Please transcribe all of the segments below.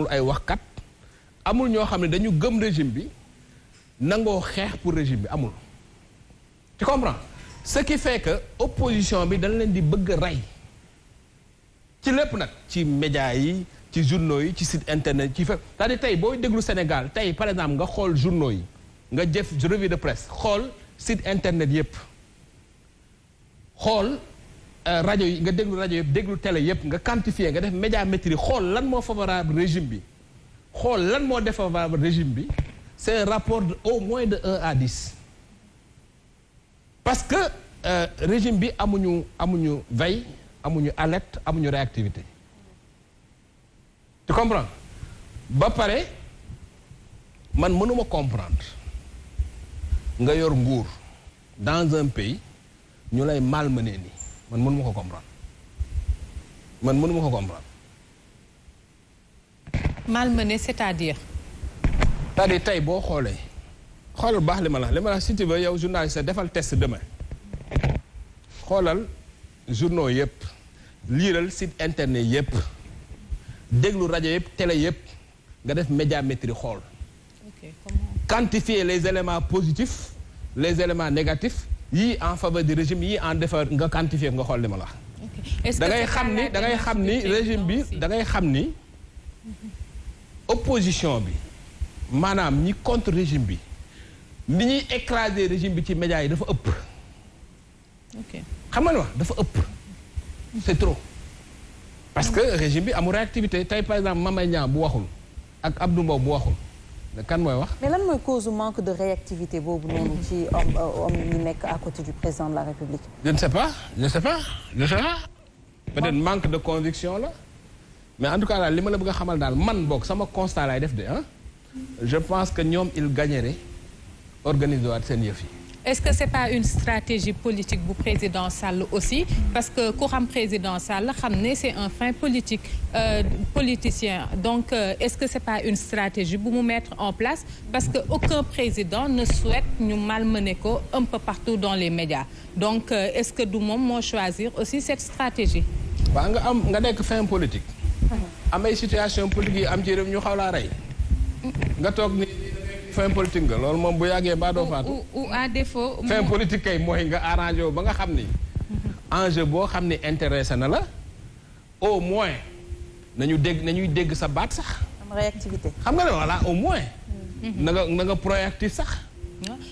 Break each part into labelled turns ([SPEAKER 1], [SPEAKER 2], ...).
[SPEAKER 1] ay waxkat amul ñoo xam ne dañu gëm régime bi nangoo xeex pour régime bi amul. tu comprends ce qui fait que opposition bi dañ leen di bëgg a rey ci lépp nag ci médias yi ci journaux yi ci site internet ci fépp c'est-à-dire tey booy déglu Sénégal tey par exemple nga xool journaux yi nga jëf revue de presse xool site internet yépp xool rajo yi nga déglu rajo yëpp déglu télé yëpp nga quantifier nga def médiamétrie xool lan moo favorable régime bi xool lan moo défavorable régime bi c'est un rapport au moins de 1 à 10 parce que régime bi amuñu veille amuñu alerte amuñu réactivité tu comprends ba pare man mënuma comprendre nga yor nguur dans un pays ñu lay malmener nii man mënuma ko comprendre
[SPEAKER 2] malmené c'est-à-dire
[SPEAKER 1] tey boo xoolee xoolal baax li ma la si tu veux yow journaliste defal test demain xoolal journaux yëpp liiral site internet yëpp déglu rajo yëpp télé yëpp nga def médiamétrie xool quantifier les éléments positifs les éléments négatifs yii en faveur du régime yii en défaveur nga quantifier nga xool li ma la da ngay xam ni régime bi da ngay xam ni opposition bi maanaam ñi contre régime bi ni ñuy écraser régime bi ci médias yi dafa ëpp xam nga ni wax dafa ëpp c'est trop parce que régime bi amul réactivité tey par exemple Mame Niang bu waxul ak Abdou Mbow bu waxul kan mooy wax.
[SPEAKER 3] mais lan mooy cause manque de réactivité boobu noonu ci homme yi nekk à côté du président de la République.
[SPEAKER 1] je ne sais pas peut-être manque de conviction la mais en tout cas daal li ma la bëgg a xamal daal man boog sama constat laay def de je pense que ñoom il gagnerait organiser waat seen yëf yi.
[SPEAKER 2] est-ce que c'est pas une stratégie politique bu président Sall aussi parce que ku xam président Sall xam ne c'est un fin politicien donc est-ce que c'est pas une stratégie bu mu mettre en place parce que aucun président ne souhaite ñu malmener ko un peu partout dans les médias donc est-ce que du moom moo choisir aussi cette stratégie.
[SPEAKER 1] waaw nga nekk fin politique. am ay situation politique yi am ci réew ñu xaw laa rey. nga toog ni fin politique nga loolu moom bu yàggee ba doo faatu
[SPEAKER 2] ou à défaut
[SPEAKER 1] fin politique kay mooy nga arrangé wu ba nga xam ni enjeu boo xam ni intéressé na la au moins nañuy dégg sa baat sax
[SPEAKER 3] am réactivité
[SPEAKER 1] xam nga ne voilà au moins na nga proactif sax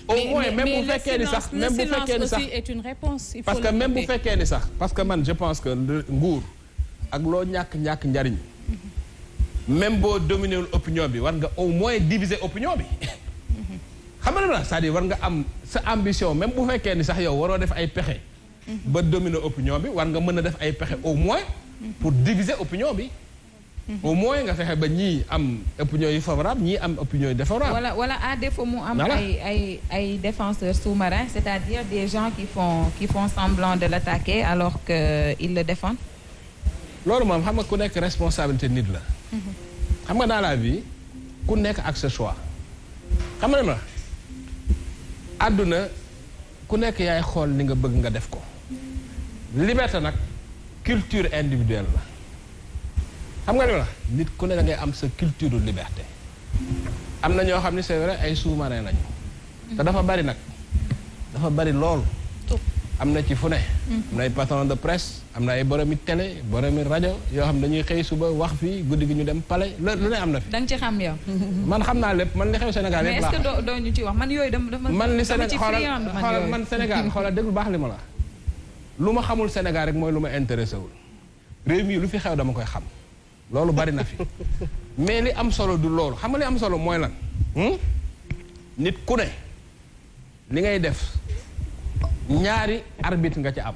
[SPEAKER 1] au moins même bu fekkee ni sax même bu fekkee ni sax
[SPEAKER 2] est une réponse il faut
[SPEAKER 1] parce que même bu fekkee ni sax parce que man je pense que nguur ak loo ñàkk njariñ même boo dominer opinion bi war nga au moins diviser opinion bi xam nga la c'est-à-dire war nga am sa ambition même bu fekkee ni sax yow waroo def ay pexe ba dominer opinion bi war nga mën a def ay pexe au moins pour diviser opinion bi au moins nga fexe ba ñii am opinion yu favorable ñii am opinion yu défavorable
[SPEAKER 4] wala à défaut mu am ay défenseurs sous-marins c'est-à-dire des gens qui font semblant de l'attaquer alors que ils le défendent.
[SPEAKER 1] loolu moom xam nga ku nekk responsabilité nit la xam nga dans la vie ku nekk ak sa choix xam nga ma àdduna ku nekk yaay xool li nga bëgg nga def ko liberté nag culture individuelle la xam nga li ma nit ku ne da ngay am sa culture liberté am na ñoo xam ne c'est vrai ay sous-marins lañu te dafa bari nag dafa bari lool am na ci fu ne am na ay patron de presse am na ay boromi télé boromi rajo yoo xam dañuy xëy suba wax fii guddi gi ñu dem palais lu ne am na fi.
[SPEAKER 4] da nga ci xam yow.
[SPEAKER 1] man xam naa lépp man li xew Sénégal lépp laa
[SPEAKER 4] mais est-ce que doo ñu ci wax man yooyu dama
[SPEAKER 1] man li Sénégal xoolal man Sénégal xoolal déglu baax li ma la lu ma xamul Sénégal rek mooy lu ma intéressé wul réew mi lu fi xew dama koy xam loolu bari na fi mais li am solo du loolu xam nga li am solo mooy lan nit ku ne li ngay def ñaari arbitre nga ci am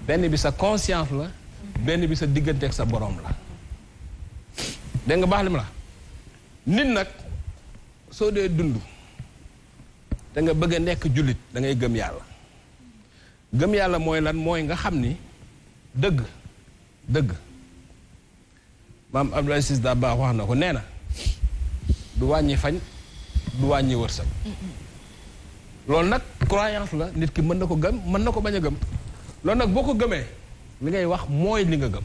[SPEAKER 1] benn bi sa conscience la benn bi sa diggante ak sa borom la dégg nga baax li ma la nit nag soo dee dund da nga bëgg a nekk jullit da ngay gëm yàlla mooy lan mooy nga xam ni dëgg maam Abdoulaye Ciss Dabakh wax na ko nee na du wàññi fañ du wàññi wërsëg loolu nag croyance la nit ki mën na ko gëm mën na ko bañ a gëm loolu nag boo ko gëmee li ngay wax mooy li nga gëm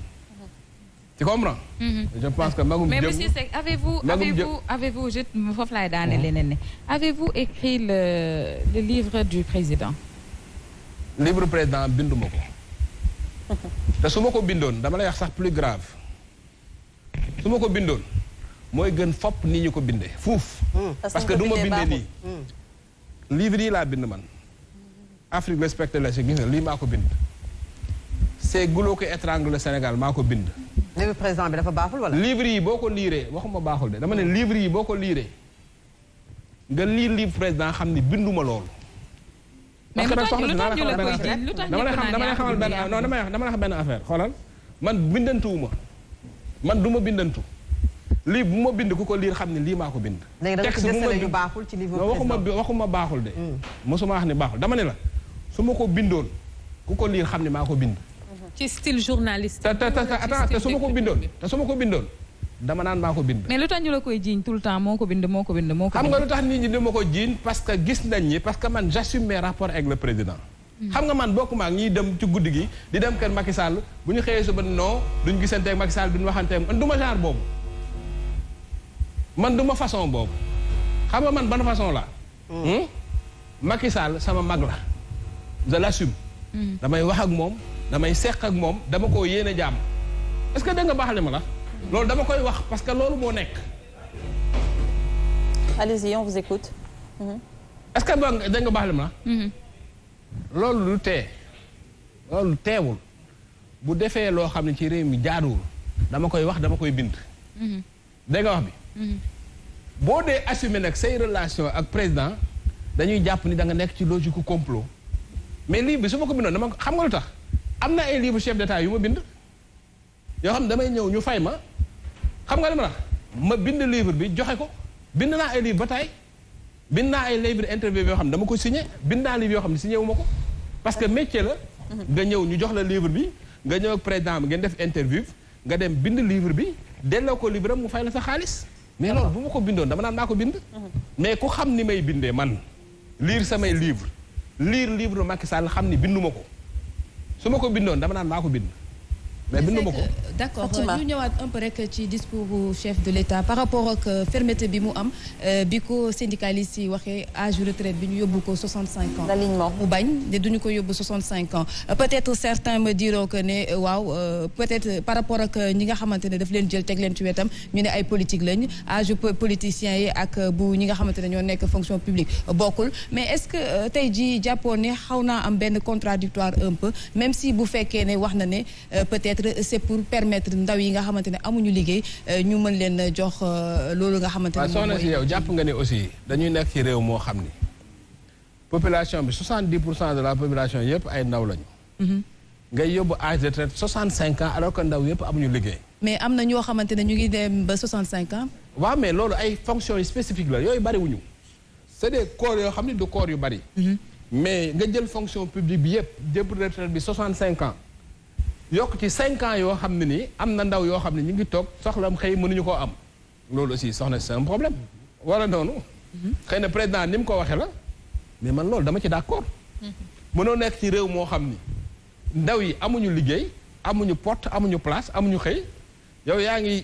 [SPEAKER 1] tu comprends. Je pense que magum
[SPEAKER 4] mais monsieur Seck avez-vous je foofu laay daane leneen ne avez-vous écrit le livre du président.
[SPEAKER 1] livre président binduma ko te su ma ko bindoon dama lay wax sax plus grave su ma ko bindoon mooy gën fopp nii ñu ko bindee fuuf. parce que du ma bindee nii. livre yi laa bind man. Afrique respecte la si gis nga lii maa ko bind. c'est goulot qui étrangle le Sénégal maa ko bind.
[SPEAKER 5] livre président bi dafa baaxul wala.
[SPEAKER 1] livre yi boo ko liiree waxuma baaxul de dama ne livre yi boo ko liiree nga liir livre président xam ni binduma loolu.
[SPEAKER 4] mais lu tax ñu la koy jiiñ lu tax
[SPEAKER 1] dama lay xamal benn non dama lay wax benn affaire xoolal man bindantuwuma man du ma bindantu lii bu ma bind ku ko liir xam ne lii maa ko bind.
[SPEAKER 5] texte bu ma baaxul ci livre président
[SPEAKER 1] waxuma baaxul de. mosuma wax ni baaxul dama ne la su ma ko bindoon ku ko liir xam ne maa ko bind.
[SPEAKER 2] ci style journaliste.
[SPEAKER 1] te su ma ko bindoon dama naan maa ko bind.
[SPEAKER 4] mais lu tax ñu la koy jiiñ tout le temps moo ko bind.
[SPEAKER 1] xam nga lu tax nit ñi di ma ko jiiñ parce que gis nañ ñi parce que man j'assume mes rapports avec le président. xam nga man bokkuma ak ñiy dem ci guddi gi di dem kër Macky Sall bu ñu xëyee suba non duñ gisante ak Macky Sall duñ waxante man du ma genre boobu. man du ma façon boobu xam nga man ban façon la Macky Sall sama mag la je l'assume. damay wax ak moom damay seq ak moom dama ko yéene jàmm est-ce que da nga baax li ma la. loolu dama koy wax parce que loolu moo nekk.
[SPEAKER 3] allez-y on vous écoute.
[SPEAKER 1] est-ce que da nga baax li ma la. loolu lu tee loolu teewul bu defee loo xam ne ci réew mi jaaduwul dama koy wax dama koy bind. dégg nga wax bi. boo dee assumer nag say relation ak président dañuy jàpp ni da nga nekk ci logique complot mais livre bi su ma ko bindoon dama xam nga lu tax am na ay livre chef d'état yu ma bind. yoo xam ne damay ñëw ñu fay ma xam nga li ma bind livre bi joxe ko bind naa ay livre ba tey bind naa ay livre interview yoo xam ne dama ko signé bind naa livre yoo xam ne signé wu ma ko parce que métier la. nga ñëw ñu jox la livre bi nga ñëw ak président bi ngeen def interview nga dem bind livre bi delloo ko livre am mu fay la sa xaalis. mais loolu bu ma ko bindoon dama naan maa ko bind. mais ku xam ni may bindee man lire samay livre livre Macky Sall xam ni binduma ko su ma ko bindoon dama naan maa ko bind. mais binduma ko
[SPEAKER 6] d'accord ñu ñëwaat un peu rek ci discours chef de l'État par rapport ak fermeté bi mu am bi ko syndicaliste yi waxee âge retraite bi ñu yóbbu ko 65 ans.
[SPEAKER 3] l'alignement
[SPEAKER 6] mu bañ ne duñu ko yóbbu 65 ans peut-être certains me diront que ne waaw peut-être par rapport ak ñi nga xamante ne daf leen jël teg leen ci wetam ñu ne ay politique lañ âge politiciens yi ak bu ñi nga xamante ne ñoo nekk fonction publique bokkul mais est-ce que tey jii jàppoon ne xaw naa am benn contradictoire un peu même si bu fekkee ne wax na ne peut-être c'est pour permettre ndaw yi nga xamante ne amuñu liggéey ñu mën leen jox loolu nga xamante ne moom
[SPEAKER 1] soxna si yow jàpp nga ne aussi dañuy nekk ci réew moo xam ni population bi 70% de la population yëpp ay ndaw lañu. ngay yóbbu âge de retraite 65 ans alors que ndaw yëpp amuñu liggéey.
[SPEAKER 6] mais am na ñoo xamante ne ñu ngi dem ba 65 ans.
[SPEAKER 1] waaw mais loolu ay fonctions yu spécifiques la yooyu bariwuñu c'est des corps yoo xam ne du corps yu bari. mais nga jël fonction publique bi yëpp jëpp retraite bi 65 ans. yokk ci 5 ans yoo xam ne nii am na ndaw yoo xam ne ñu ngi toog soxlam xëy mënuñu koo am loolu aussi soxna c'est un problème wala noonu. xëy na président ni mu ko waxee la mais man loolu dama ci d'accord. mënoo nekk ci réew moo xam ni ndaw yi amuñu liggéey amuñu porte amuñu place amuñu xëy yow yaa ngi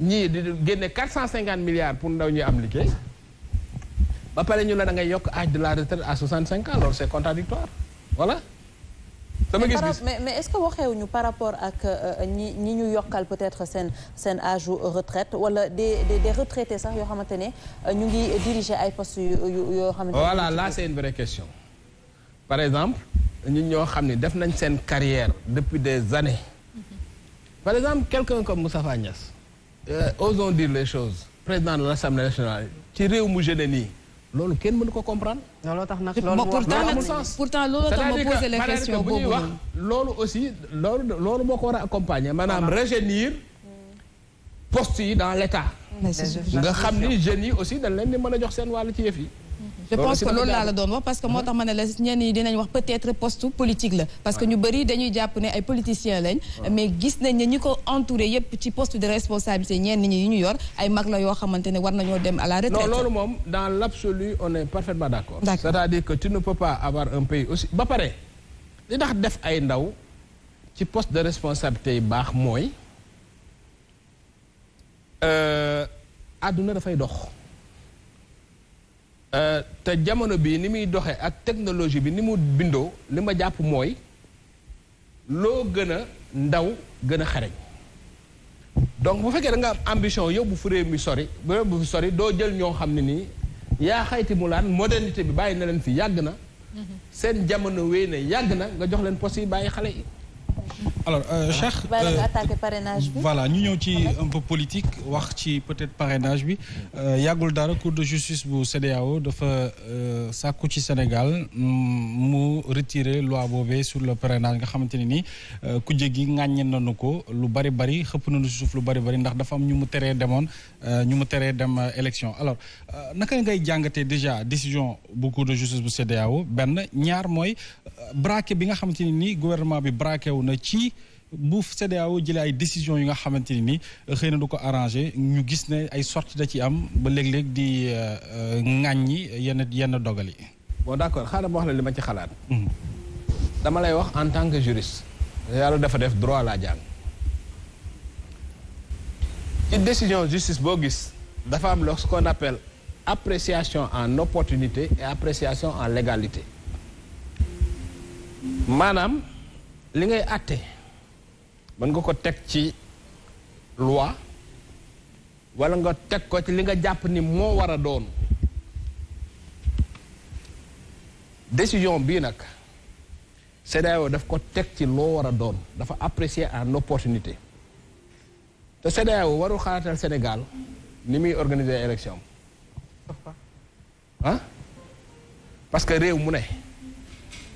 [SPEAKER 1] ñii di génne 450 milliards pour ndaw ñi am liggéey ba pare ñu la da ngay yokk âge de la retraite à 65 ans loolu c'est contradictoire voilà.
[SPEAKER 3] mais est-ce que waxeewuñu par rapport ak ñi ñu yokkal peut-être seen âge retraite wala des retraités sax yoo xamante ne ñu ngi diriger ay postes yoo xamante ne.
[SPEAKER 1] voilà là c'est une vraie question par exemple ñun ñoo xam ne def nañ seen carrière depuis des années par exemple quelqu'un comme Moustapha Niasse osons dire les choses président de l'Assemblée nationale ci réew mu jeune nii. loolu kenn mënu ko comprendre.
[SPEAKER 5] looloo tax nag
[SPEAKER 6] pourtant loolu tax ma poser la question boobu
[SPEAKER 1] bu ñuy wax loolu aussi loolu moo ko war a accompagner maanaam rajeunir poste yi dans l'État. nga xam ni jeunes yi aussi dañ leen di mën a jox seen wàll ci yëf yi.
[SPEAKER 6] je pense que loolu laa la doon wax parce que moo tax ma ne la ñenn ñi dinañ wax peut-être poste politique la parce que ñu bëri dañuy jàpp ne ay politiciens lañ mais gis nañ ne ñi ko entouré yépp ci poste de responsabilité ñenn ñi yi ñu yor ay mag la yoo xamante ne war nañoo dem à la retraite.
[SPEAKER 1] non loolu moom dans l'absolu on est parfaitement d'accord. C'est-à-dire que tu ne peux pas avoir un pays aussi ba pare li tax def ay ndaw ci poste de responsabilité yi baax mooy àdduna dafay dox te jamono bi ni muy doxee ak technologie bi ni mu bindoo li ma jàpp mooy loo gën a ndaw gën a xareñ donc bu fekkee da nga am ambition yóbbu fu réew mi sori ba yóbbu fi sori doo jël ñoo xam ne nii yaa xayti mu laan modernité bi bàyyi na leen fi yàgg na seen jamono wéy na yàgg na nga jox leen poste yi bàyyi xale yi.
[SPEAKER 7] alors Cheikh
[SPEAKER 3] attaqué parrainage bi.
[SPEAKER 7] voilà ñu ñëw ci un peu politique wax ci peut-être parrainage bi yàggul dara cour de justice bu CEDEAO dafa sàkku ci Sénégal mu retirer loi boobee sur le parrainage nga xamante ne ni kujje gi ŋàññe nañu ko lu bari xëpp nañu si suuf lu bari ndax dafa am ñu mu teree dem élection alors naka ngay jàngatee déjà décision bu cour de justice bu CEDEAO benn ñaar mooy braqué bi nga xamante ne ni gouvernement bi braqué wu na ci bu CEDEAO jëlee ay décisions yi nga xamante ni xëy na du ko arrangé ñu gis ne ay sorties da ci am ba léeg-léeg di ŋàññi yenn dogal yi.
[SPEAKER 1] bon d'accord xaaral ma wax la li ma ci xalaat. dama lay wax en tant que juriste. yàlla dafa def droit laa jàng. ci décision justice boo gis dafa am ce qu'on appelle appréciation en opportunité et appréciation en légalité. maanaam li ngay àtte mën nga ko teg ci loi wala nga teg ko ci li nga jàpp ni moo war a doon décision bii nag CEDEAO daf ko teg ci loo war a doon dafa apprécier en opportunité te CEDEAO warul xalaatal Sénégal ni muy organiser élection ah parce que réew mu ne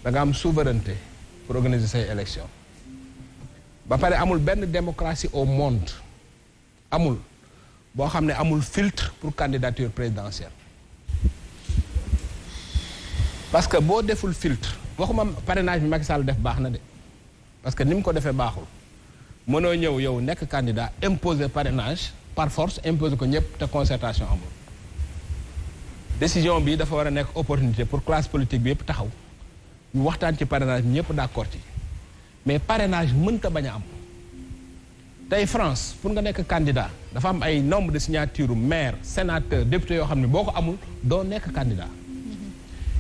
[SPEAKER 1] da nga am souveraineté pour organiser say élection ba pare amul benn démocratie au monde amul boo xam ne amul filtre pour candidature présidentielle parce que boo deful filtre waxuma parrainage bi Macky Sall def baax na de parce que ni mu ko defee baaxul mënoo ñëw yow nekk candidat imposer parrainage par force imposer ko ñëpp te concertation amul décision bi dafa war a nekk opportunité pour classe politique bi yëpp taxaw ñu waxtaan ci parrainage bi ñëpp d'accord ci mais parrainage mënta bañ a am tey France pour nga nekk candidat dafa am ay nombre de signature maire sénateur député yoo xam ne boo ko amul doo nekk candidat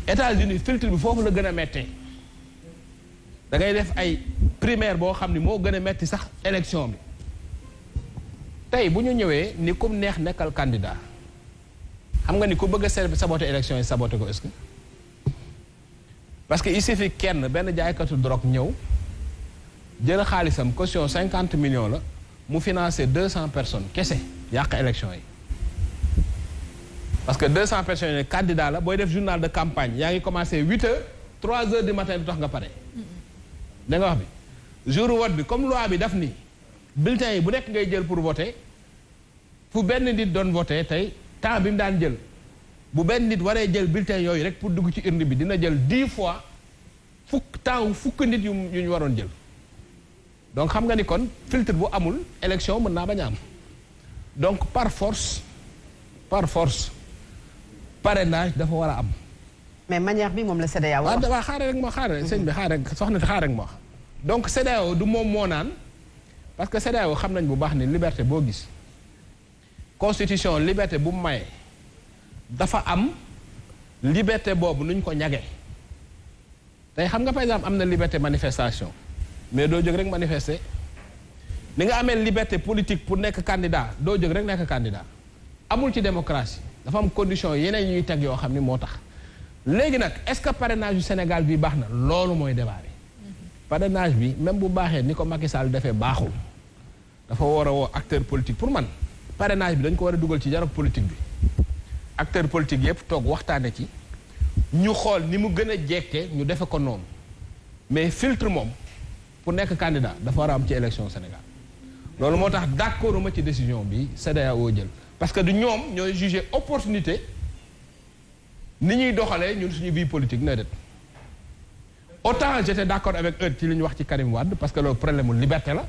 [SPEAKER 1] États-Unis filtre bi foofu la gën a mettee da ngay def ay primaire boo xam ne moo gën a metti sax élection bi tey bu ñu ñëwee ni comme neex nekkal candidat xam nga ni ku bëgg a saboter élection yi saboter ko est-ce que parce que il suffit kenn benn jaaykatu drogue ñëw jël xaalisam caution 50 millions la mu financer 200 personnes kese yàq élection yi parce que 200 personnes yi candidat la booy def journal de campagne yaa ngi commencé 8 heures 3 heures du matin du tax nga pare da nga wax bi jour vote bi comme loi bi daf ni bulletin yi bu nekk ngay jël pour voter fu benn nit doon voter tey temps bi mu daan jël bu benn nit waree jël bulletin yooyu rek pour dugg ci urne bi dina jël 10 fois fukk nit yu ñu waroon jël donc xam nga ni kon filtre bu amul élection mën naa bañ a am donc par force parrainage dafa war a am.
[SPEAKER 5] mais manière bi moom la CEDEAO wax.
[SPEAKER 1] waaw xaaral rek ma xaaral sëñ bi xaaral rek soxna si xaaral rek ma wax. donc CEDEAO du moom moo naan parce que CEDEAO xam nañ bu baax ni liberté boo gis constitution liberté bu mu maye dafa am liberté boobu nuñ ko ñage tey xam nga par exemple am na liberté manifestation mais doo jóg rek manifester ni nga amee liberté politique pour nekk candidat doo jóg rek nekk candidat amul ci démocratie dafa am condition yeneen ñuy teg yoo xam ni moo tax léegi nag est-ce que parrainage du Sénégal bi baax na loolu mooy débat bi parrainage bi même bu baaxee ni ko Macky Sall defee baaxul dafa war a woo acteur politique pour man parrainage bi dañ ko war a dugal ci dialogue politique bi acteur politique yëpp toog waxtaane ci ñu xool ni mu gën a jekkee ñu defe ko noonu mais filtre moom pour nekk candidat dafa war a am ci élection Sénégal loolu moo tax d'accord ma ci décision bi CEDEAO jël parce que du ñoom ñooy juger opportunité ni ñuy doxalee ñun suñu vie politique na det autant j'étais d'accord avec eux ci li ñu wax ci Karim Wade parce que loolu problème mu liberté la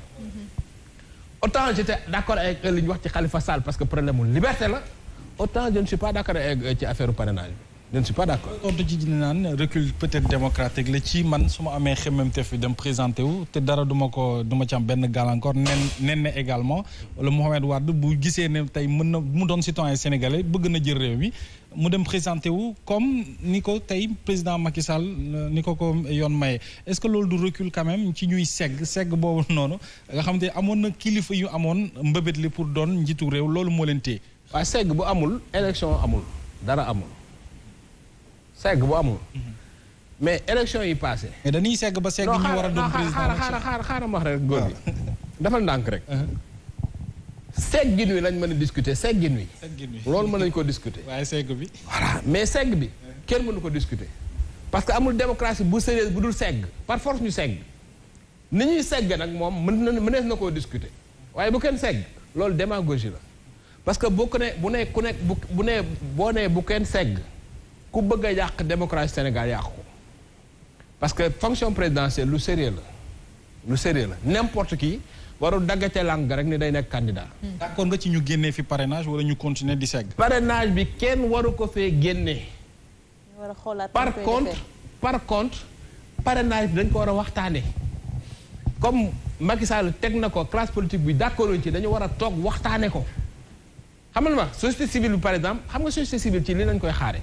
[SPEAKER 1] autant j'étais d'accord avec eux li ñu wax ci Khalifa Sall parce que problème mu liberté la autant je ne suis pas d'accord avec eux ci affaire parrainage bi je ne suis pas d'accord.
[SPEAKER 7] kontu ci naan recul peut-être démocratique la ci man su ma amee xemmemteef fi dem présenté wu te dara du ma ci am benn gàllankoor nen ne également wala Mohamed Wade bu gisee ne tey mën na mu doon citoyen sénégalais bëgg na jël réew mi mu dem présenté wu comme ni ko tey président Macky Sall ni ko yoon maye est-ce que loolu du recul quand même ci ñuy segg boobu noonu nga xam te amoon na kilifa yu amoon mbëbët li pour doon njiitu réew loolu moo leen téye.
[SPEAKER 1] waaw segg bu amul élection amul dara amul. segg bu amul. mais élection yi passé.
[SPEAKER 7] mais dañuy segg ba segg ñu war a doon président
[SPEAKER 1] xaaral wax rek góor gi. defal ndànk rek. seggin wi lañ mën a discuter seggin wi. loolu mën nañu ko discuter.
[SPEAKER 7] waaye segg bi.
[SPEAKER 1] voilà mais segg bi kenn mënu ko discuter. parce que amul démocratie bu sérieuse bu dul segg par force ñu segg. ni ñuy segg nag moom mënees na koo discuter. waaye bu kenn segg loolu démagogie la. parce que boo nee bu kenn segg. ku bëgg a yàq démocratie Sénégal yàq ko parce que fonction présidentielle lu sérieux la n'importe qui warul daggate langue rek ni day nekk candidat.
[SPEAKER 7] d'accord nga ci ñu génnee fi parrainage wala ñu continuer di segg.
[SPEAKER 1] parrainage bi kenn waru ko fee génnee. par contre parrainage bi dañ ko war a waxtaanee comme Macky Sall teg na ko classe politique bi d'accord ci dañu war a toog waxtaanee ko. xamal ma société civile bi par exemple xam nga société civile ci li lañ koy xaare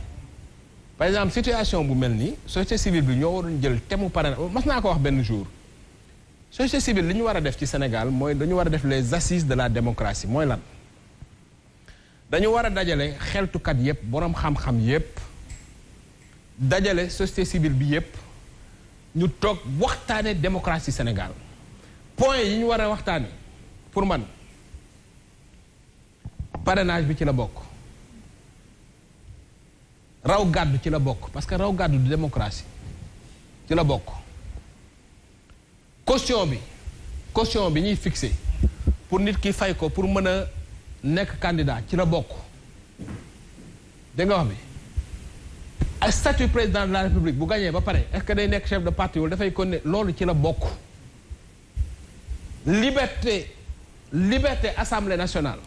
[SPEAKER 1] par exemple situation bu mel nii société civile bi ñoo waroon jël thème parrainage mas naa ko wax benn jour société civile li ñu war a def ci Sénégal mooy dañu war a def les assises de la démocratie mooy lan dañu war a dajale xeltukat yépp boroom xam-xam yépp dajale société civile bi yépp ñu toog waxtaane démocratie Sénégal point yi ñu war a waxtaane pour man parrainage bi ci la bokk raw gàddu ci la bokk parce que raw gàddu du démocratie ci la bokk caution bi ñuy fixé pour nit ki fay ko pour mën a nekk candidat ci la bokk dégg nga wax bi ak statut président de la république bu gagné ba pare est-ce que day nekk chef de parti wala dafay kon ne loolu ci la bokk liberté assemblée nationale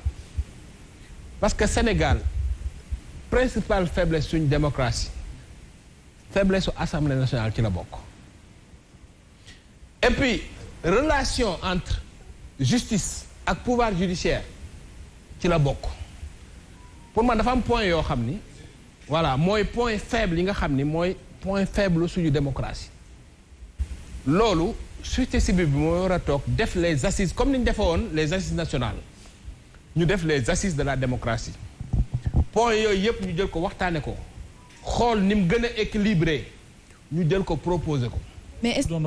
[SPEAKER 1] parce que Sénégal principale faiblesse suñu démocratie faiblesse su assemblée nationale ci la bokk et puis relation entre justice ak pouvoir judiciaire ci la bokk pour man dafa am point yoo xam ni voilà mooy point faible yi nga xam ni mooy point faible suñu démocratie loolu société civile bi mooy war a toog def les assises comme ni ñu defee woon les assises nationales ñu def les assises de la démocratie point yooyu yëpp ñu jël ko waxtaane ko xool ni mu gën a équilibré ñu jël ko proposé ko.
[SPEAKER 6] mais est-ce que
[SPEAKER 7] doon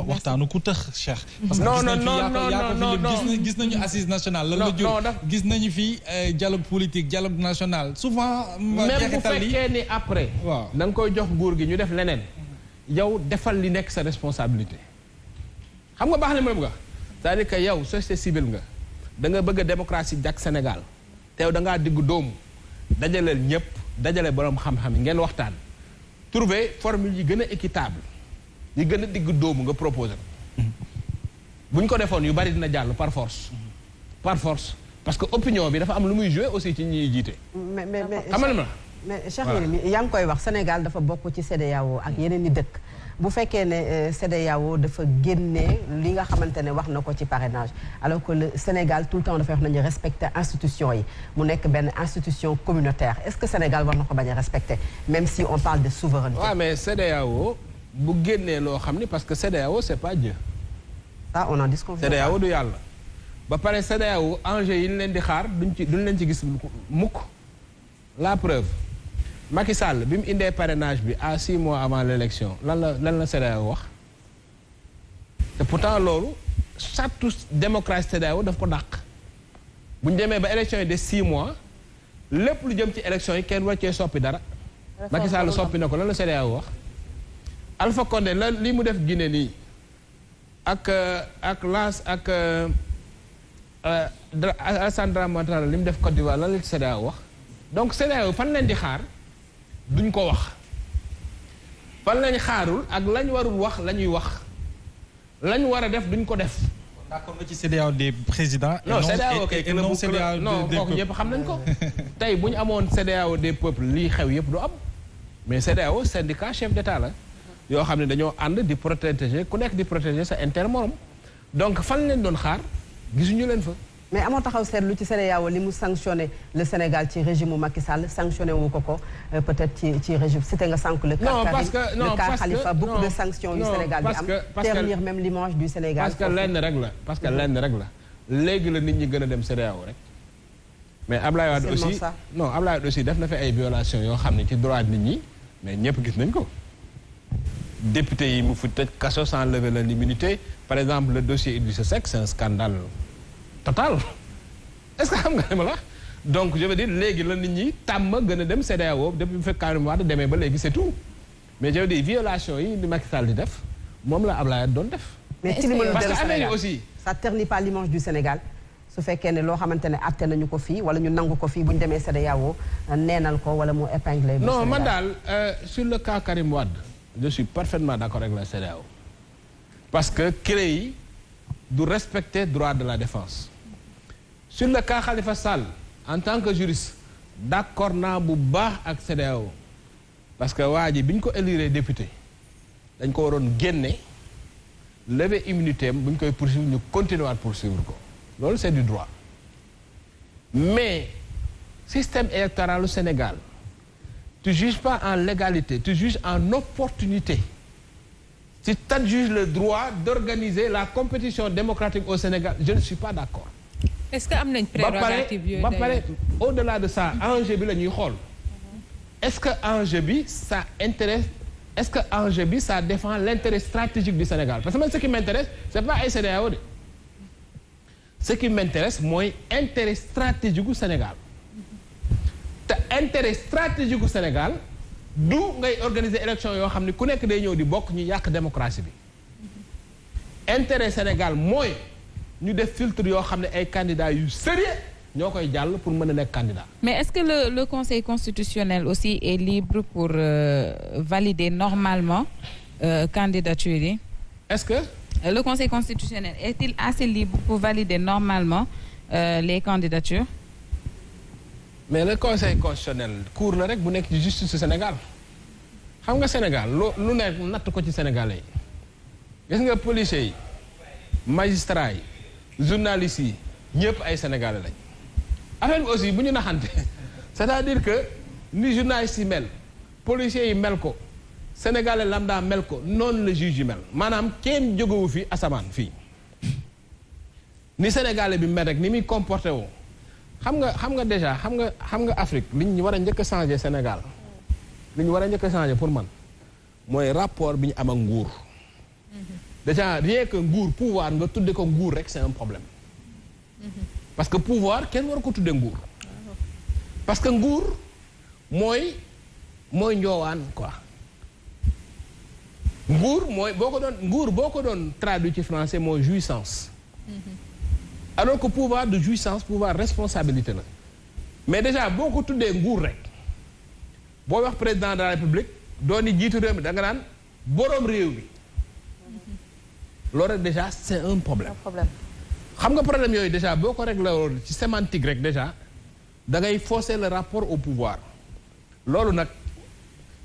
[SPEAKER 7] waxtaanu ku tëx Cheikh. parce que gis nañu assise nationale. lan la jur gis nañu fi dialogue politique dialogue national souvent.
[SPEAKER 1] même bu fekkee ni après.
[SPEAKER 7] waaw
[SPEAKER 1] da nga koy jox nguur gi ñu def leneen. yow defal li nekk sa responsabilité. xam nga baax na même nga c'est-à-dire que yow société civile nga da nga bëgg a démocratie jak Sénégal te yow da ngaa diggu doomu dajaleel ñëpp dajale borom xam-xam yi ngeen waxtaan. trouver formule yi gën a équitable. yi gën a digg dóomu nga proposé ko bu ñu ko defoon yu bari dina jàll par force parce que opinion bi dafa am lu muy jouer aussi ci ñuy jiite. xamal ma
[SPEAKER 5] mais Cheikh Yérim yaa ngi koy wax Sénégal dafa bokk ci CEDEAO ak yeneen i dëkk bu fekkee ne CEDEAO dafa génnee li nga xamante ne wax na ko ci parrainage alors que le Sénégal tout le temps dafay wax nañu respecter institution yi mu nekk benn institution communautaire est-ce que Sénégal war na ko bañ a respecter même si on parle de souveraineté.
[SPEAKER 1] waaw mais CEDEAO bu génnee loo xam ni parce que CEDEAO c'est pas Dieu.
[SPEAKER 5] ah on en disconvient.
[SPEAKER 1] CEDEAO du yàlla. ba pare CEDEAO enjeu yi ñu leen di xaar duñ leen ci gis mukk. la preuve Macky Sall bi mu indee parrainage bi à 6 mois avant l'élection lan la CEDEAO wax. te pourtant loolu charte démocratie CEDEAO daf ko dàq. bu ñu demee ba élection yi de 6 mois lépp lu jëm ci élection yi kenn war cee soppi dara. Macky Sall soppi na ko lan la CEDEAO wax. Alpha Condé li mu def Guinée nii ak Alassane Dramane Ouattara li mu def Côte d'Ivoire lan la ci CEDEAO wax donc CEDEAO fan leen di xaar duñ ko wax fan lañ xaarul ak lañ warul wax la ñuy wax lañ war a def duñ ko def.
[SPEAKER 7] d'accord nga ci CEDEAO des présidents.
[SPEAKER 1] non CEDEAO kay non kooku ñëpp xam nañ ko. tey bu ñu amoon CEDEAO des peuples lii xew yëpp du am. mais CEDEAO syndicat chef d'État la yoo xam ne dañoo ànd di protéger ku nekk di protéger sa intérêt morom donc fan leen doon xaar gisuñu leen fa.
[SPEAKER 5] mais amoo taxaw seetlu ci CEDEAO li mu sanctionné le Sénégal ci régime Macky Sall sanctionné wu ko peut-être ci régime c'était nga sànq le cas Karim le cas Khalifa beaucoup de sanctions yu Sénégal bi am ternir même l'image du Sénégal.
[SPEAKER 1] parce que lenn rek la léegi la nit ñi gën a dem CEDEAO rek mais Ablaye Wade aussi Ablaye Wade aussi def na fi ay violations yoo xam ne ci droit nit ñi mais ñëpp gis nañ ko député yi mu fi tëj kaso sans lever l'immunité par exemple le dossier Idrissa Seck c'est un scandale total est-ce que xam nga ne ma la donc je veux dire léegi la nit ñi tàmm gën a dem CEDEAO depuis bu fekk Karim Wade demee ba léegi c'est tout mais je veux dire violation yi di Macky Sall di def moom la Ablaye Wade doon def.
[SPEAKER 5] mais ci li ma
[SPEAKER 1] parce que Sénégal
[SPEAKER 5] aussi ça ternit pas l'image du Sénégal su fekkee ne loo xamante ne atte nañu ko fii wala ñu nangu ko fii bu ñu demee CEDEAO neenal ko wala mu épinglé.
[SPEAKER 1] non man daal sur le cas Karim Wade je suis parfaitement d'accord avec la CEDEAO parce que CREI yi du respecter droit de la défense. Sur le cas Khalifa Sall en tant que juriste d'accord naa bu baax ak CEDEAO parce que waa ji bi ñu ko élire député dañ ko waroon génne lever immunité am bu ñu koy poursuivre ñu continuer à poursuivre ko loolu c'est du droit mais système électoral au Sénégal tu juges pas en légalité tu juges en opportunité si tu adjuges le droit d'organiser la compétition démocratique au Sénégal je ne suis pas d'accord.
[SPEAKER 2] est-ce que am nañ prérogative yooyu
[SPEAKER 1] ba pare au-delà de ça enjeu bi la ñuy xool est-ce que enjeu bi ça intéresse est-ce que enjeu bi ça défend l'intérêt stratégique du Sénégal parce que man ce qui m'intéresse c'est pas ay CEDEAO de ce qui m'intéresse mooy intérêt stratégique du Sénégal te intérêt stratégique du Sénégal du ngay organiser élection yoo xam ne ku nekk day ñëw di bokk ñu yàq démocratie bi intérêt Sénégal mooy ñu def filtre yoo xam ne ay candidats yu sérieux ñoo koy jàll pour mën a nekk candidat.
[SPEAKER 4] mais est-ce que le Conseil constitutionnel aussi est libre pour valider normalement candidature yi.
[SPEAKER 1] est-ce que.
[SPEAKER 4] le Conseil constitutionnel est-il assez libre pour valider normalement les candidatures.
[SPEAKER 1] mais le Conseil constitutionnel cour la rek bu nekk ci justice du Sénégal xam nga Sénégal lu nekk natt ko ci Sénégalais yi gis nga policiers yi magistrats yi. journalistes yi ñëpp ay sénégalais lañ affaire bi aussi bu ñu naxante c'est-à-dire que ni journalistes yi mel policiers yi mel ko sénégalais lambda mel ko noonu la juge yi mel maanaam kenn jógewu fi asamaan fii ni sénégalais bi mel rek ni muy comporté woo xam nga déjà xam nga Afrique li ñu war a njëkk a changer Sénégal li ñu war a njëkk a changer pour man mooy rapport bi ñu am ak nguur. déjà rien que nguur pouvoir nga tudde ko nguur rek c'est un problème parce que pouvoir kenn war ko tudde nguur parce que nguur mooy njoowaan quoi nguur boo ko doon traduit ci français mooy jouissance alors que pouvoir de jouissance pouvoir responsabilité la mais déjà boo ko tuddee nguur rek boo wax président de la République dooni jiitu réew mi da nga naan boroom réew mi loolu rek déjà c'est un problème xam nga problème yooyu déjà boo ko réglé woon ci sémantique rek déjà da ngay fausser le rapport au pouvoir loolu nag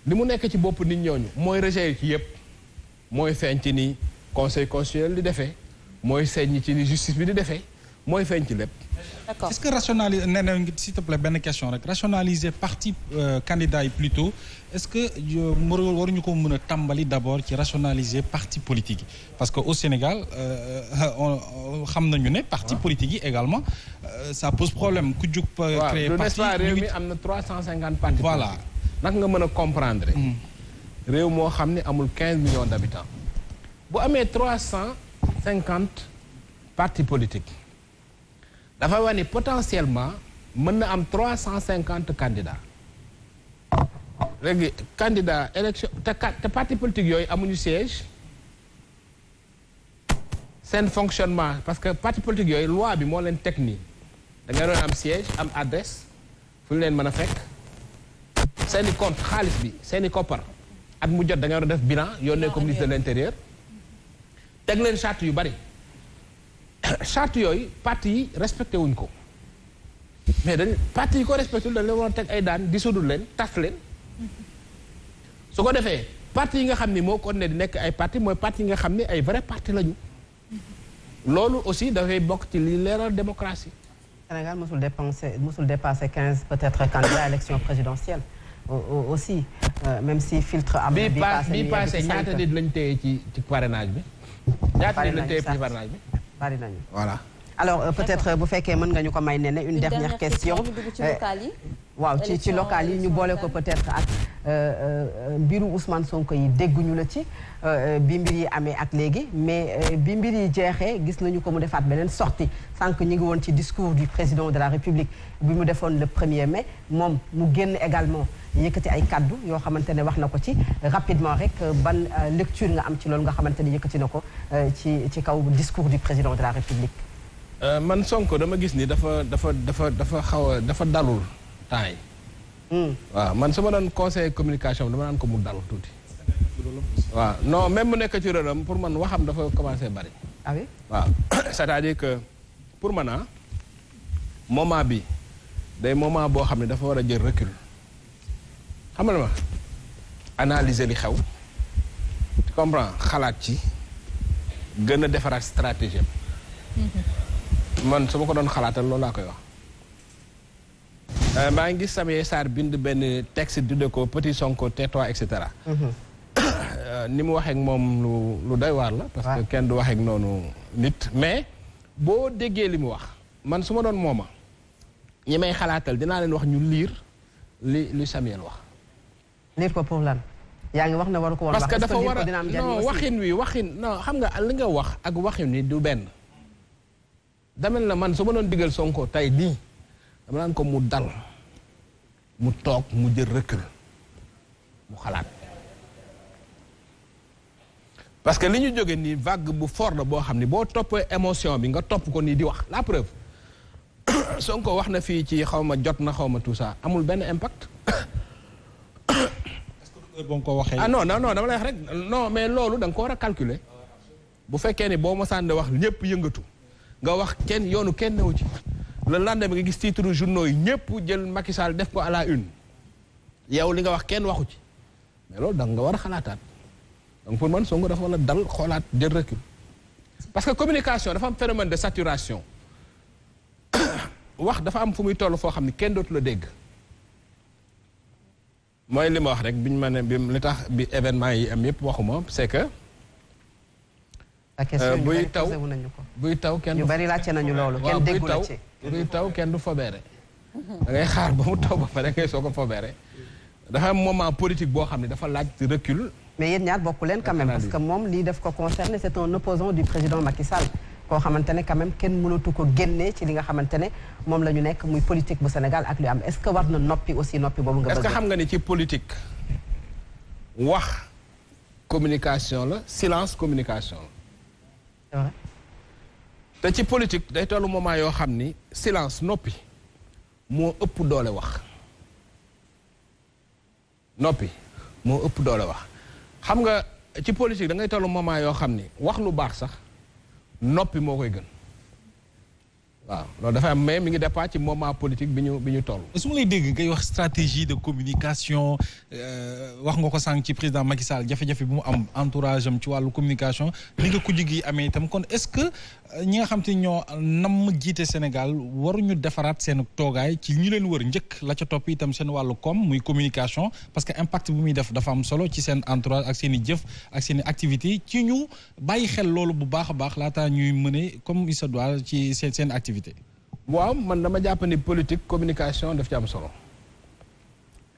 [SPEAKER 1] li mu nekk ci bopp nit ñooñu mooy rejet ci yépp mooy feeñ ci ni conseil constitutionnel di defee mooy feeñ ci ni justice bi di defee mooy feeñ ci lépp.
[SPEAKER 7] D'accord. Est-ce que rationaliser nee na s'il te plaît benn question rek rationaliser parti candidat yi plutôt est-ce que waruñu ko mën a tàmbali d'abord ci rationaliser parti politique yi parce que au Sénégal xam nañu ne parti politique yi également ça pose problème ku jug créer parti
[SPEAKER 1] réew mi am na 350 partis
[SPEAKER 7] voilà
[SPEAKER 1] naka nga mën a comprendre réew moo xam ne amul 15 millions d'habitants bu amee 350 partis politiques dafa wax ni potentiellement mën na am 350 candidats léegi candidat élection te parti politique yooyu amuñu siège seen fonctionnement parce que parti politique yooyu loi bi moo leen teg nii da nga doon am siège am adresse fu ñu leen mën a fekk seeni compte xaalis bi seeni koppar at mu jot da nga doon def bilan yónnee ko ministre de l'intérieur teg leen charte yu bari charte yooyu parti yi respecté wuñ ko mais dañ parti yi ko respecté dañ leen war a teg ay daan dissoudre leen tas leen su ko defee parti yi nga xam ni moo ko ne di nekk ay parti mooy parti yi nga xam ni ay vrai parti lañu loolu aussi dafay bokk ci li leeral démocratie.
[SPEAKER 5] Sénégal musul dépasser 15 peut-être candidats à l'élection présidentielle aussi même si filtre am na
[SPEAKER 1] bii passé ñaata nit lañ téye ci parrainage bi. ñaata nit lañ téye ci parrainage bi.
[SPEAKER 5] bari nañu
[SPEAKER 1] voilà.
[SPEAKER 5] alors peut-être bu fekkee mën nga ñu ko may ne une dernière question waaw ci local yi ñu boole ko peut-être ak mbiru Ousmane Sonko yi dégguñu la ci bi mbir yi amee ak léegi mais bi mbir yi jeexee gis nañu ko mu defaat beneen sortie sànq ñu ngi woon ci discours du président de la République bi mu defoon le 1er mai moom mu génn également yëkkati ay kaddu yoo xamante ne wax na ko ci rapidement rek ban lecture nga am ci loolu nga xamante ne yëkkati na ko ci kaw discours du président de la République.
[SPEAKER 1] man Sonko dama gis ni dafa xaw a dafa dalul temps yi. waaw man su ma doon conseil communication dama naan ko mu dal tuuti. waaw non même mu nekk ci rëram pour man waxam dafa commencé bari.
[SPEAKER 5] ah oui
[SPEAKER 1] waaw c'est-à-dire que pour man moment bi day moment boo xam ne dafa war a jël recul. xam nga ma analyser li xew. tu comprends xalaat ci gën a defaraat stratégie man su ma ko doon xalaatal loolu laa koy wax. maa ngi gis Samuel Sarr bind benn texte tudde ko Petit Sonko tais-toi et cetera. ni mu waxee ak moom lu doy waar la. parce que kenn du waxee ak noonu nit. mais boo déggee li mu wax man su ma doon mooma ñi may xalaatal dinaa leen wax ñu liir li Samuel wax.
[SPEAKER 5] liir ko pour lan. yaa ngi wax ne waru ko woon wax.
[SPEAKER 1] parce que dafa war a non waxin non xam nga li nga wax ak waxin wi du benn. damel na man su ma doon digal Sonko tey nii dama naan ko mu dal mu toog mu jël recul mu xalaat parce que li ñu jóge nii vague bu fort la boo xam ni boo toppee émotion bi nga topp ko nii di wax la preuve Sonko wax na fii ci xaw ma jot na xaw ma tout ça amul benn impact.
[SPEAKER 7] est-ce que boo ko waxee.
[SPEAKER 1] ah non dama lay wax rek non mais loolu da nga ko war a calculer bu fekkee ni boo ma sànni wax ñëpp yëngatu. nga wax kenn yoonu kenn newu ci le lendemain nga gis titre journaux yi ñëpp jël Macky Sall def ko à la une yow li nga wax kenn waxu ci mais loolu da nga war a xalaataat donc pour man Sonko dafa war a dal xoolaat jël recul parce que communication dafa am phénomène de saturation wax dafa am fu muy toll foo xam ne kenn dootu la dégg mooy li ma wax rek biñ ma ne bi li tax bi événement yi am yëpp waxuma c'est que buy taw kenn
[SPEAKER 5] ñu bari laajte nañu loolu kenn déggu la ci
[SPEAKER 1] buy taw kenn du fobeere da ngay xaar ba mu taw ba pare ngay soo ko fobeere dafa am moment politique boo xam ne dafa laaj recul
[SPEAKER 5] mais yéen ñaar bokku leen quand même parce que moom lii daf ko concerné c'est un opposant du président Macky Sall koo xamante ne quand même kenn mënatu ko génnee ci li nga xamante ne moom la ñu nekk muy politique bu Sénégal ak lu am est-ce que war na noppi aussi noppi boobu nga bëgg
[SPEAKER 1] est-ce que xam nga ni ci politique wax communication la silence communication la te ci politique day tollu moment yoo xam ni silence noppi moo ëpp doole wax noppi moo ëpp doole wax xam nga ci politique da ngay tollu moment yoo xam ni wax lu baax sax noppi moo koy gën waaw loolu dafa am mais mi ngi départ ci moment politique bi ñu toll.
[SPEAKER 7] su ma lay dégg ngay wax stratégie de communication wax nga ko sànq ci président Macky Sall jafe-jafe bi mu am entourage am ci wàllu communication li nga ko jigi amee itam kon est-ce que ñi nga xam te ñoo nam jiite Sénégal waruñu defaraat seen toogaay ci ñu leen wër njëkk la ca topp itam seen wàllu koom muy communication parce que impact bu muy def dafa am solo ci seen entourage ak seen i jëf ak seen i activité ci ñu bàyyi xel loolu bu baax a baax laataa ñuy mëne comme il se doit ci seen activité.
[SPEAKER 1] waaw man dama jàpp ni politique communication daf ci am solo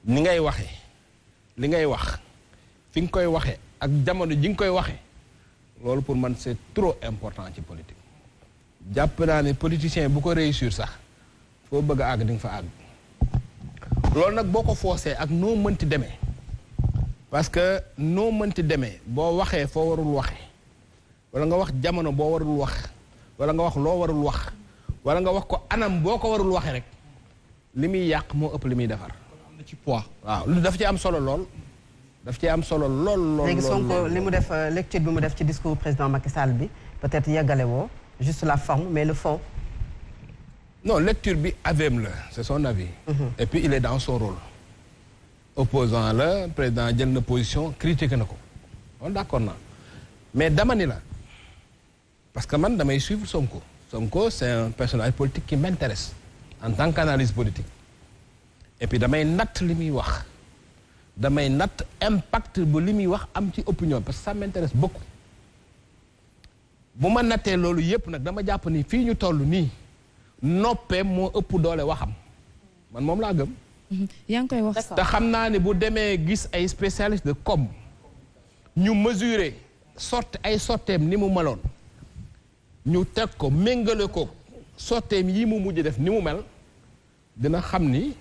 [SPEAKER 1] ni ngay waxee li ngay wax fi nga koy waxee ak jamono ji nga koy waxee loolu pour man c'est trop important ci politique jàpp naa ne politicien bu ko réussir sax foo bëgg a àgg di nga fa àgg loolu nag boo ko forcé ak noo mënti demee parce que noo mënti demee boo waxee foo warul waxee wala nga wax jamono boo warul wax wala nga wax loo warul wax wala nga wax ko anam boo ko warul waxee rek li muy yàq moo ëpp li muy defar.
[SPEAKER 7] am na ci poids.
[SPEAKER 1] waaw lu daf ci am solo lool. daf ci am solo lool.
[SPEAKER 5] léegi Sonko li mu def lecture bi mu def ci discours président Macky Sall bi peut-être yeggale woo juste la forme mais le fond.
[SPEAKER 1] non lecture bi avis la c'est son avis. Et puis il est dans son rôle. opposant la président jël na position critiqué na ko on d'accord naa mais dama ni la parce que man damay suivre Sonko. Sonko c'est un personnage politique qui m'intéresse en tant qu'analyste politique et puis damay natt li muy wax damay natt impact bu li muy wax am ci opinion parce que ça m'intéresse beaucoup bu ma nattee loolu yépp nag dama jàpp ni fii ñu toll nii noppee moo ëpp doole waxam man moom laa gëm.
[SPEAKER 6] yaa ngi koy wax.
[SPEAKER 1] te xam naa ne bu demee gis ay spécialistes de com ñu mesurer ay sotteem ni mu meloon ñu teg ko méngale ko sotteem yi mu mujj def ni mu mel dina xam ni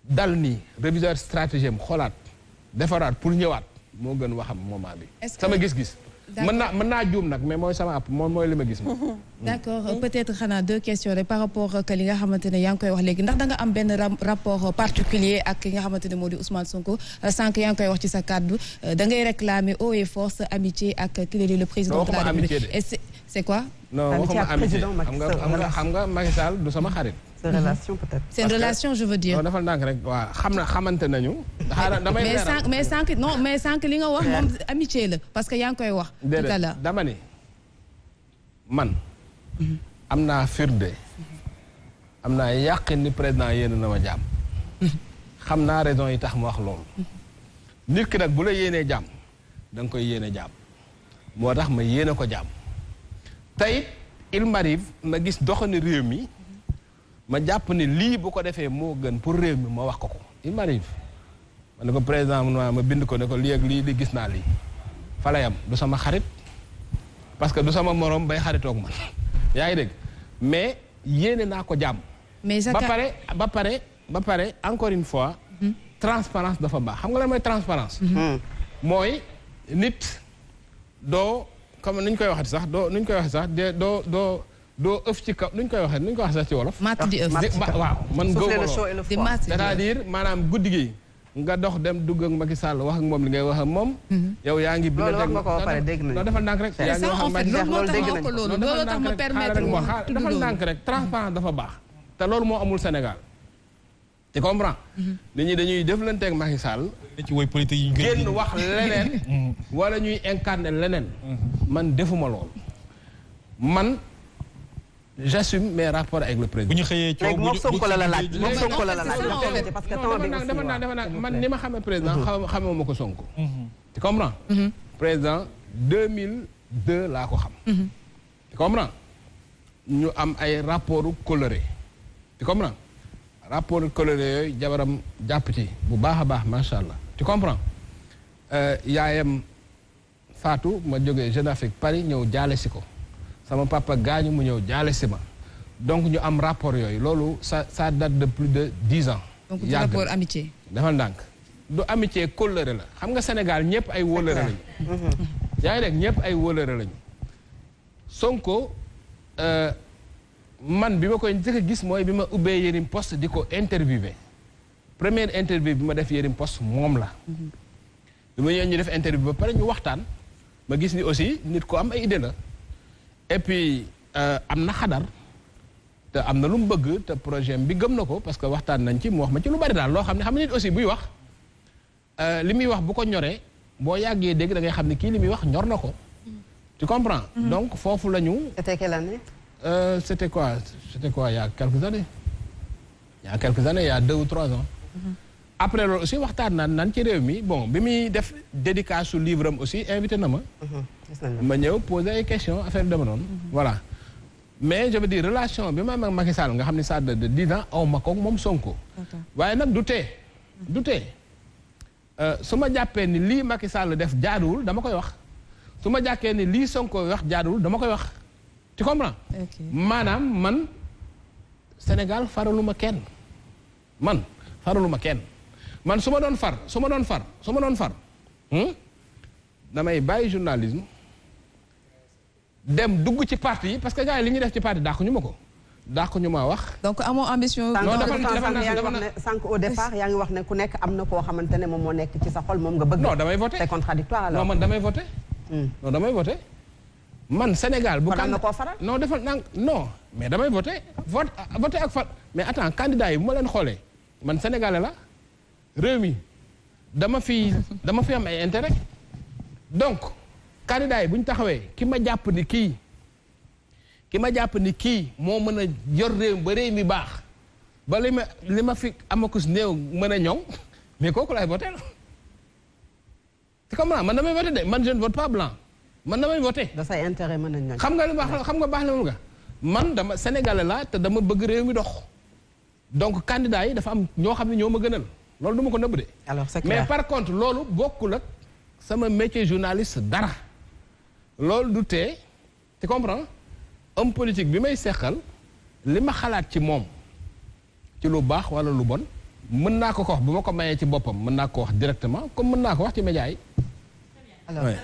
[SPEAKER 1] dal ni réviseur stratégie am xoolaat defaraat pour ñëwaat moo gën waxam moment bi. sama gis-gis. mën naa juum nag mais mooy sama app moom mooy li ma gis.
[SPEAKER 6] d'accord peut-être xanaa 2 questions rek par rapport ak li nga xamante ne yaa ngi koy wax léegi ndax da nga am benn rapport particulier ak ki nga xamante ne moo di Ousmane Sonko sànq yaa ngi koy wax ci sa kàddu da ngay réclamer haut et force amitié ak ki le président de la République et c'est quoi.
[SPEAKER 1] non waxuma amitié xam nga Macky Sall du sama xarit.
[SPEAKER 5] c'est relation peut-être.
[SPEAKER 6] c'est une relation je veux dire.
[SPEAKER 1] non dafa ndànk rek waaw xamante nañu.
[SPEAKER 6] mais sànq li nga wax moom amitié la parce que yaa ngi koy wax. tout à l'heure
[SPEAKER 1] dama ni man. am naa firnde. am naa yàqin ni président yéene na ma jàmm. xam naa raison yi tax mu wax loolu. nit ki nag bu la yéenee jàmm da nga koy yéene jàmm. moo tax ma yéene ko jàmm. tey il m'arrive ma gis doxani réew mi. ma jàpp ni lii bu ko defee moo gën pour réew mi ma wax ko ko il m'arrive ma ne ko président ma bind ko ne ko lii ak lii di gis naa lii fa la yam du sama xarit parce que du sama morom bay xaritoog man yaa ngi dégg mais yéene naa ko jàmm.
[SPEAKER 6] mais
[SPEAKER 1] ba pare encore une fois. transparence dafa baax xam nga lan mooy transparence mooy nit doo comme nuñ koy waxati sax doo ëf ci kaw nuñ koy waxee sax ci wolof.
[SPEAKER 6] matt di ëf
[SPEAKER 1] waaw man gëw ma lool c'est-à-dire maanaam guddi gi nga dox dem dugg ak Macky Sall wax ak moom li ngay wax ak moom. yow yaa ngi.
[SPEAKER 5] loolu wax nga ko ba pare dégg nañu.
[SPEAKER 1] defal ndànk rek. yaa ngi wax ak Macky Sall
[SPEAKER 6] loolu dégg nañu loolu tax ma permettre
[SPEAKER 1] defal ndànk rek transparence dafa baax. te loolu moo amul Sénégal. tu comprends. nit ñi dañuy jëflanteeg Macky Sall.
[SPEAKER 7] ci woy politique yi
[SPEAKER 1] génn wax leneen. wala ñuy incarner leneen. man defuma loolu. man. j'assume mes rapports avec le président.
[SPEAKER 7] bu ñu xëyee coow
[SPEAKER 5] moom Sonko la laaj moom Sonko la laaj parce que temps bi
[SPEAKER 1] dafa nag man ni ma xamee président xamee ma ko Sonko. tu comprends. président 2002 laa ko xam. tu comprends ñu am ay rapports colorés. tu comprends rapports colorés yooyu jabaram jàpp ci bu baax a baax macha allah. tu comprends yaayam Fatou ma jógee Jeune Afrique Paris ñëw jaale si ko. sama papa gaañu mu ñëw jaale si ma donc ñu am rapport yooyu loolu ça date de plus de 10 ans.
[SPEAKER 6] donc du rapport amitié.
[SPEAKER 1] dafa ndànk du amitié kóllëre la xam nga Sénégal ñëpp ay wóllëre lañu. yaa ngi dégg ñëpp ay wóllëre lañu. Sonko man bi ma koy njëkk a gis mooy bi ma ubbee Yérim Post di ko interviewé première interview bi ma def Yérim Post moom la. bi ma ñëw ñu def interview ba pare ñu waxtaan ma gis ni aussi nit ko am ay idée la. et puis am na xadar te am na lu mu bëgg te projet bi gëm na ko parce que waxtaan nañ ci mu wax ma ci lu bari daal loo xam ne xam nga nit aussi buy wax li muy wax bu ko ñoree boo yàggee dégg da ngay xam ne kii li muy wax ñor na ko. tu comprends. donc foofu la ñu.
[SPEAKER 5] c'était quelle année.
[SPEAKER 1] c'était quoi il y a quelques années. il y a 2 ou 3 ans. après loolu aussi waxtaan naan ci réew mi bon bi muy def dédicace su livre am aussi invité na ma. ma ñëw poser ay questions affaire dama noonu. voilà mais je veux dire relation bi ma am ak Macky Sall nga xam ne ça de 10 ans aw ma ko moom Sonko. waaye nag du tee su ma jàppee ni lii Macky Sall def jaaduwul dama koy wax su ma jàkkee ni lii Sonko wax jaaduwul dama koy wax. tu comprends. maanaam man Sénégal faraluma kenn man su ma doon far. damay bàyyi journalisme dem dugg ci parti yi parce que gars yi li ñuy def ci parti dàqu ñu ma ko dàqu ñu ma wax.
[SPEAKER 6] donc amoo ambition.
[SPEAKER 5] sànq au départ yaa ngi wax ne ku nekk am na koo xamante ne moom moo nekk ci sa xol moom nga bëgg.
[SPEAKER 1] non damay voté
[SPEAKER 5] c'est contradictoire alors.
[SPEAKER 1] non man damay voté. non damay voté man Sénégal. bu
[SPEAKER 5] kon am na koo faral.
[SPEAKER 1] non defal non mais damay voté voté ak mais attends candidat yi bu ma leen xoolee man sénégalais la réew mi dama fi am ay intérêt donc candidat yi bu ñu taxawee ki ma jàpp ni kii moo mën a yor réew ba réew mi baax ba li ma fi amakus néew mën a ñoŋ mais kooku laay voté la tu comprends man damay voté de man je ne vote pas blanc man damay voté.
[SPEAKER 5] da say intérêt mën a ñoŋ.
[SPEAKER 1] xam nga baax na nga man dama sénégalais la te dama bëgg réew mi dox donc candidat yi dafa am ñoo xam ne ñoo ma gënal loolu du ma ko nëbb de.
[SPEAKER 5] alors c'est clair.
[SPEAKER 1] mais par contre loolu bokkul ak sama métier journaliste dara loolu du tee tu comprends homme politique bi may seqal li ma xalaat ci moom ci lu baax wala lu bon mën naa ko wax bu ma ko mayee ci boppam mën naa ko wax directement comme mën naa ko wax ci média yi.
[SPEAKER 5] alors
[SPEAKER 1] oui.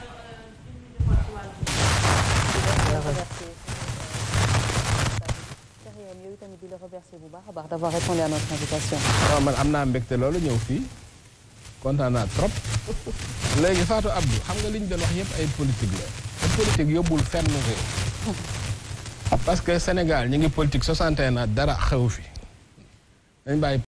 [SPEAKER 3] di la remercier bu baax a baax d'avoir répondu à notre invitation.
[SPEAKER 1] waaw man am naa mbégte loolu ñëw fii kontaan naa trop léegi Fatou Abdou xam nga li ñu doon wax yëpp ay politique la te politique yóbbul fenn réew parce que Sénégal ñu ngi politique 61 ans dara xew fi dañ bàyyi